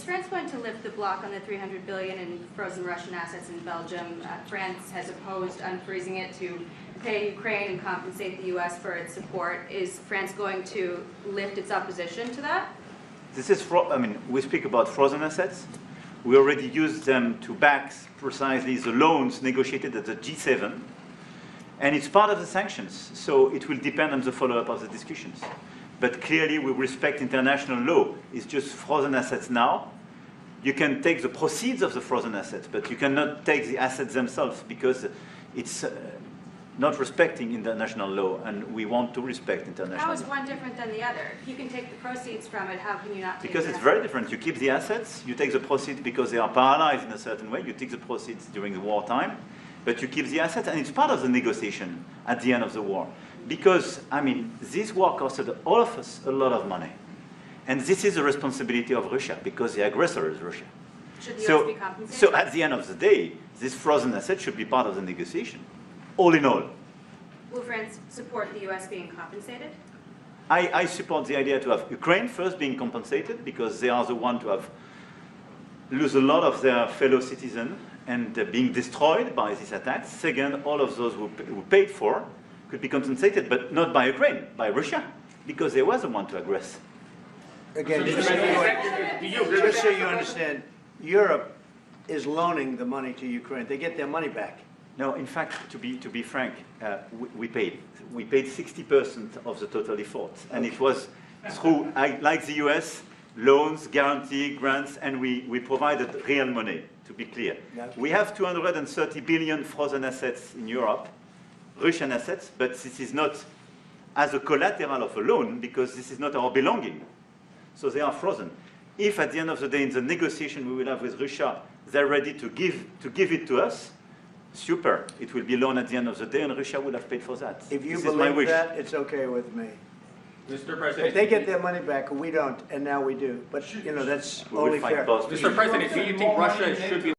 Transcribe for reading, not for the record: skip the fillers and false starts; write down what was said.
Is France going to lift the block on the $300 billion in frozen Russian assets in Belgium? France has opposed unfreezing it to pay Ukraine and compensate the U.S. for its support. Is France going to lift its opposition to that? This is, we speak about frozen assets. We already used them to back precisely the loans negotiated at the G7. And it's part of the sanctions, so it will depend on the follow-up of the discussions. But clearly, we respect international law. It's just frozen assets now. You can take the proceeds of the frozen assets, but you cannot take the assets themselves because it's not respecting international law, and we want to respect international law. How is one different than the other? If you can take the proceeds from it, how can you not take Because it's very different. You keep the assets, you take the proceeds because they are paralyzed in a certain way. You take the proceeds during the wartime, but you keep the assets, and it's part of the negotiation at the end of the war. Because, this war costed all of us a lot of money. And this is the responsibility of Russia, because the aggressor is Russia. Should the U.S. be compensated? So at the end of the day, this frozen asset should be part of the negotiation, all in all. Will France support the U.S. being compensated? I support the idea to have Ukraine first being compensated, because they are the ones to have lose a lot of their fellow citizens and being destroyed by these attacks. Second, all of those who paid for could be compensated, but not by Ukraine, by Russia, because they were the one to aggress. Again, just so you understand, Europe is loaning the money to Ukraine. They get their money back. No, in fact, to be frank, we paid. We paid 60% of the total effort, and it was through, like the US, loans, guarantee, grants, and we provided real money, to be clear. We have 230 billion frozen assets in Europe, Russian assets, but this is not as a collateral of a loan, because this is not our belonging. So they are frozen. If at the end of the day, in the negotiation we will have with Russia, they're ready to give it to us, super. It will be loan at the end of the day, and Russia will have paid for that. If you This is my believe wish. that, it's okay with me. Mr. President, If they get their money back, we don't, and now we do. But, that's We will only fight fair. both. Mr. President, do you think Russia should be